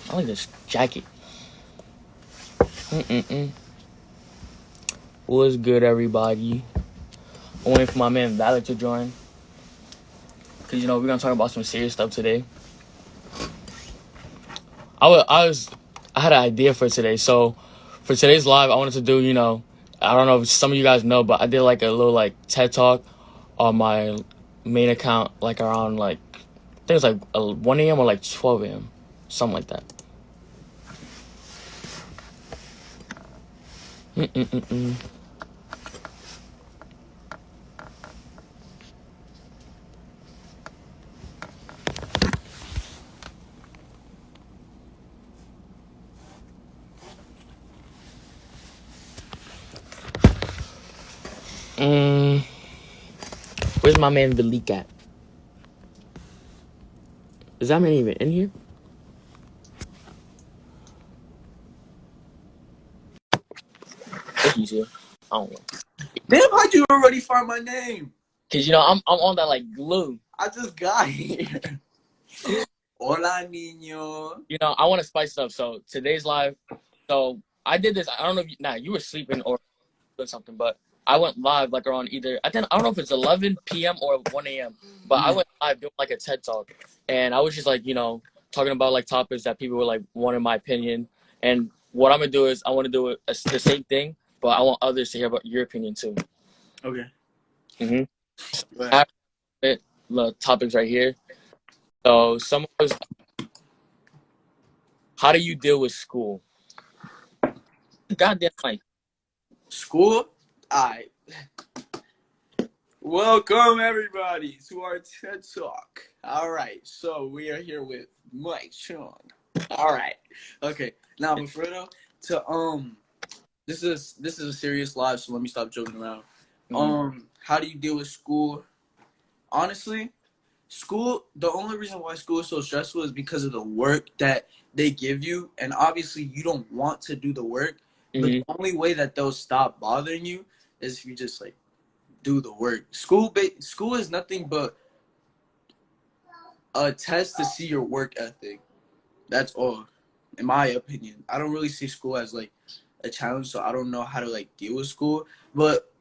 I like this jacket. Mm-mm-mm. What's good, everybody? I'm waiting for my man Valor to join. Because, we're going to talk about some serious stuff today. I had an idea for today. So, for today's live, I wanted to do, I don't know if some of you guys know, but I did like a little like TED Talk on my main account, like around like, I think it's like 1 a.m. or like 12 a.m. Something like that. Mm-mm-mm-mm. Mm, where's my man Valik at? Is that man even in here? If he's here. I don't know. Damn, how'd you already find my name? Cause I'm on that like glue. I just got here. Hola, niño. I want to spice it up. So today's live. So I did this. I don't know if you were sleeping or doing something, but I went live like around I don't know if it's 11 p.m. or 1 a.m. But I went live doing like a TED Talk, and I was just like talking about like topics that people were like wanting my opinion. And what I'm gonna do is I want to do the same thing, but I want others to hear about your opinion too. Okay. I have the topics right here. So someone was, how do you deal with school? Goddamn, like School? Alright. Welcome, everybody, to our TED Talk. Alright, so we are here with Mike Chung. Alright. Okay. Now, before this is a serious live, so let me stop joking around. How do you deal with school? Honestly, school, the only reason why school is so stressful is because of the work that they give you, and obviously you don't want to do the work, but the only way that they'll stop bothering you is if you just like do the work. School is nothing but a test to see your work ethic. That's all, in my opinion. I don't really see school as like a challenge, so I don't know how to like deal with school. But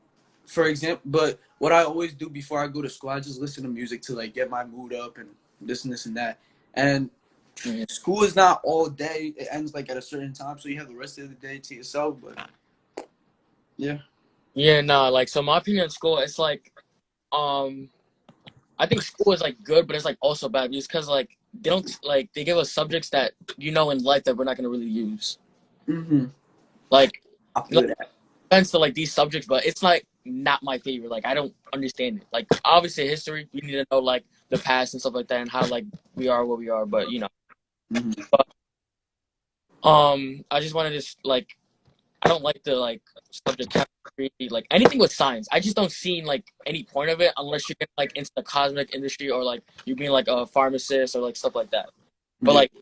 but what I always do before I go to school, I just listen to music to like get my mood up and this and that. And school is not all day. It ends like at a certain time, so you have the rest of the day to yourself. But yeah. Yeah, no, like so my opinion on school, it's like I think school is like good, but it's like also bad because like they give us subjects that in life that we're not gonna really use. Like I feel that. sense to like these subjects, but it's like not my favorite. Like I don't understand it. Like obviously history, we need to know like the past and stuff like that and how like we are what we are. But but, I just want to just like I don't like the like subject chemistry, like anything with science. I just don't see like any point of it unless you're like into the cosmetic industry or like you being like a pharmacist or like stuff like that. But like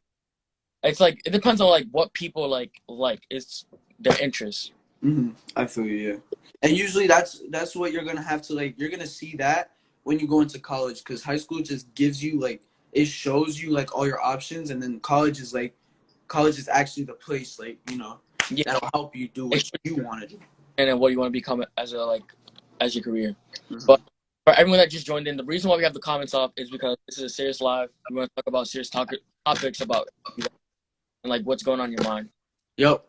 it's like it depends on like what people like it's their interest. I feel you, yeah. And usually that's what you're gonna have to like. You're gonna see that when you go into college, because high school just gives you like it shows you like all your options, and then college is actually the place like that'll help you do what you want to do. And then what you want to become as your career. But for everyone that just joined in, the reason why we have the comments off is because this is a serious live. We want to talk about serious topics about and like what's going on in your mind. Yep.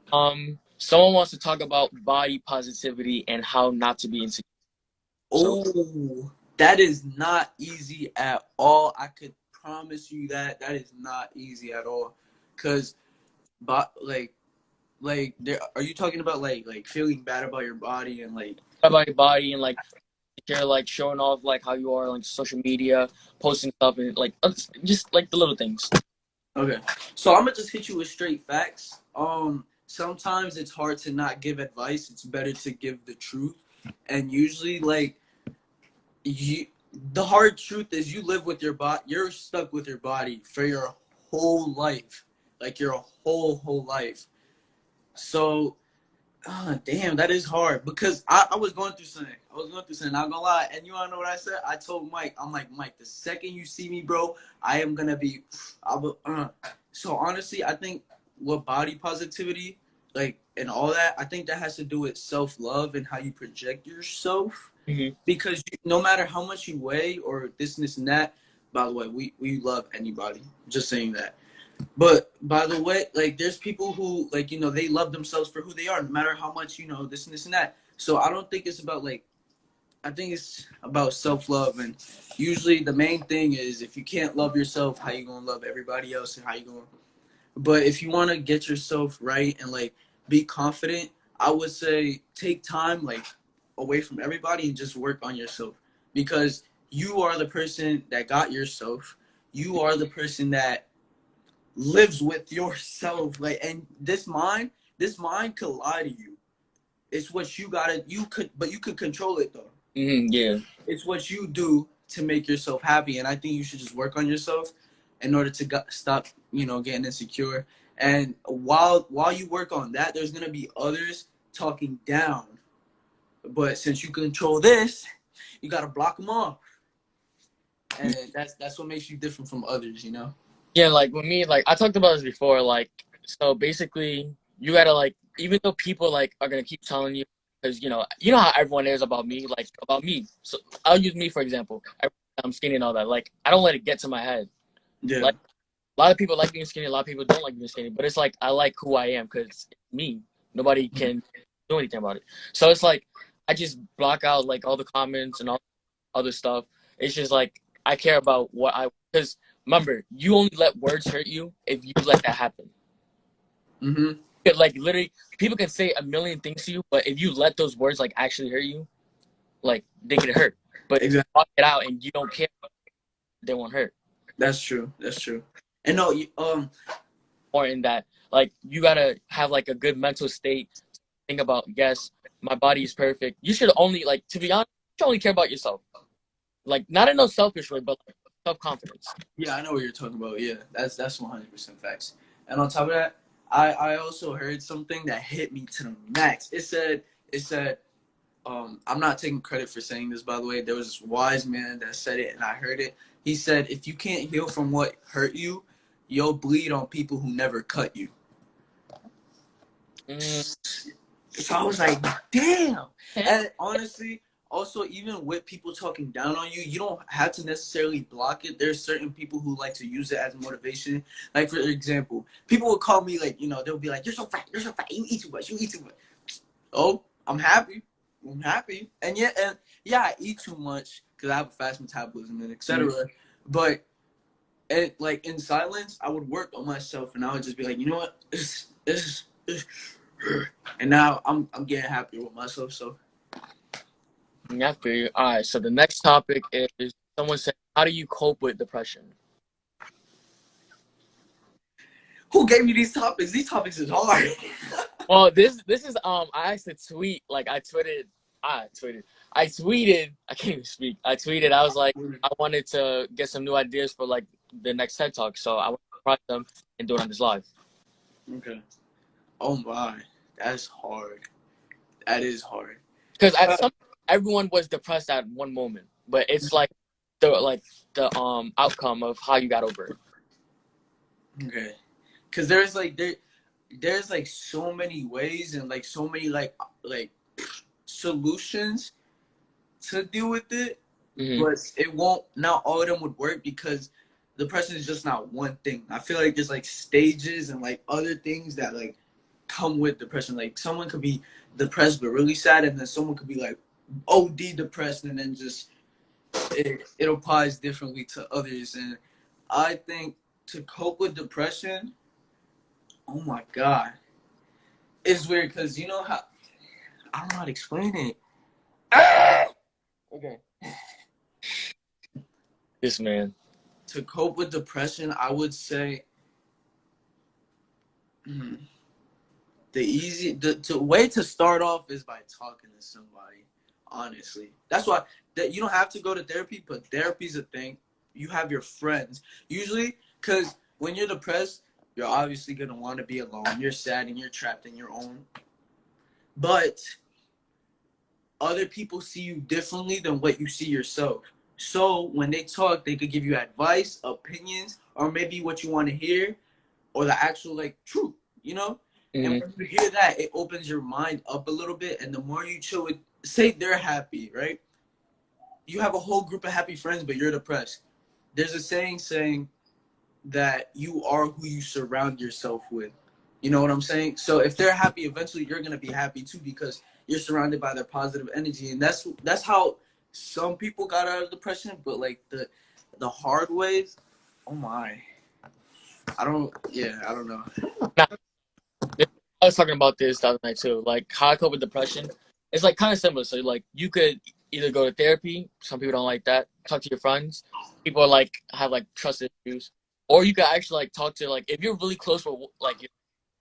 Someone wants to talk about body positivity and how not to be insecure. That is not easy at all. I could promise you that is not easy at all. Cause, but like there, are you talking about like feeling bad about your body and like about your body and like you're like showing off like how you are on like, social media, posting stuff and like just like the little things. Okay, so I'm gonna just hit you with straight facts. Sometimes it's hard to not give advice. It's better to give the truth, and usually like the hard truth is you live with your body. You're stuck with your body for your whole life, like your whole life. So Damn, that is hard because I was going through something. Not gonna lie. And you wanna know what I said? I told Mike, I'm like, Mike, the second you see me, bro, I am gonna be. I will. So honestly, I think with body positivity, like and all that, I think that has to do with self love and how you project yourself. Mm-hmm. Because no matter how much you weigh or this and that. By the way, we love anybody. Just saying that. But by the way, like there's people who like they love themselves for who they are, no matter how much this and that. So I don't think it's about like I think it's about self love, and usually the main thing is if you can't love yourself, how you gonna love everybody else, and how you gonna. But if you want to get yourself right and like be confident, I would say take time like away from everybody and just work on yourself because you are the person that got yourself. You are the person that lives with yourself. Like, and this mind could lie to you. It's what but you could control it though. Mm-hmm. Yeah. It's what you do to make yourself happy, and I think you should just work on yourself in order to stop, getting insecure. And while you work on that, there's gonna be others talking down. But since you control this, you gotta block them off, and that's what makes you different from others. Yeah, like with me, like I talked about this before, like so basically you gotta like even though people like are gonna keep telling you because you know how everyone is about me, like about me. So I'll use me for example. I'm skinny and all that. Like I don't let it get to my head. Yeah. Like a lot of people like being skinny, a lot of people don't like being skinny, but it's like I like who I am because it's me. Nobody can do anything about it. So it's like I just block out like all the comments and all other stuff. It's just like I care about what I because remember you only let words hurt you if you let that happen. Mm-hmm. Like literally, people can say a million things to you, but if you let those words like actually hurt you, like they get hurt. But if you Exactly. talk it out and you don't care, they won't hurt. That's true. That's true. And no, Or in that, like you gotta have like a good mental state. Think about yes, my body is perfect. You should only like to be honest, you should only care about yourself. Like not in a selfish way, but like, self confidence. yeah, I know what you're talking about. Yeah, that's 100% facts. And on top of that, I also heard something that hit me to the max. It said I'm not taking credit for saying this, by the way. There was this wise man that said it, and I heard it. He said, if you can't heal from what hurt you, you'll bleed on people who never cut you. Mm. So I was like, damn. And honestly, also, even with people talking down on you, you don't have to necessarily block it. There's certain people who like to use it as motivation. Like, for example, people would call me, like, they'll be like, you're so fat, you eat too much, you eat too much. Oh, I'm happy. And yeah, I eat too much because I have a fast metabolism and etc. But like in silence, I would work on myself and I would just be like, you know what, this, and now I'm getting happier with myself. So Yeah, I feel you. All right, so the next topic is someone said, how do you cope with depression? who gave me these topics? These topics is hard. Well, this is I actually tweet like I tweeted I can't even speak. I tweeted I was like I wanted to get some new ideas for like the next TED Talk, so I want to try them and do it on this live. Okay. Oh my, that's hard. That is hard. Because at some everyone was depressed at one moment, but it's like the outcome of how you got over it. Okay. Because there's like so many ways and like so many like solutions to deal with it, but it won't. Not all of them would work because depression is just not one thing. I feel like there's like stages and like other things that like come with depression. Like someone could be depressed but really sad, and then someone could be like OD depressed, and then just it applies differently to others. And I think to cope with depression, oh my god, it's weird because you know how I don't know how to explain it. Okay. This man. To cope with depression, I would say the way to start off is by talking to somebody. Honestly, that's why that you don't have to go to therapy, but therapy's a thing. You have your friends usually, because when you're depressed, you're obviously gonna want to be alone. You're sad and you're trapped in your own but other people see you differently than what you see yourself. So when they talk, they could give you advice, opinions, or maybe what you want to hear, or the actual like truth, you know? And Mm-hmm. when you hear that, it opens your mind up a little bit. And the more you chill with, say they're happy, right? You have a whole group of happy friends, but you're depressed. There's a saying that you are who you surround yourself with. You know what I'm saying? So if they're happy, eventually you're gonna be happy too because you're surrounded by their positive energy, and that's how some people got out of depression. But like the hard ways, oh my, I don't know. Now, I was talking about this the other night too, like how I cope with depression. It's like kind of similar. So like you could either go to therapy. Some people don't like that. Talk to your friends. People are like have like trust issues, or you could actually like talk to like if you're really close with like your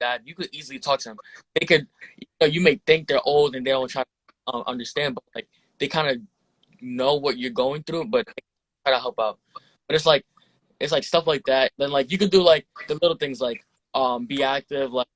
dad, you could easily talk to them. They could, you may think they're old and they don't try to understand, but like they kind of know what you're going through, but they try to help out. But it's like stuff like that. Then like you could do like the little things like be active, like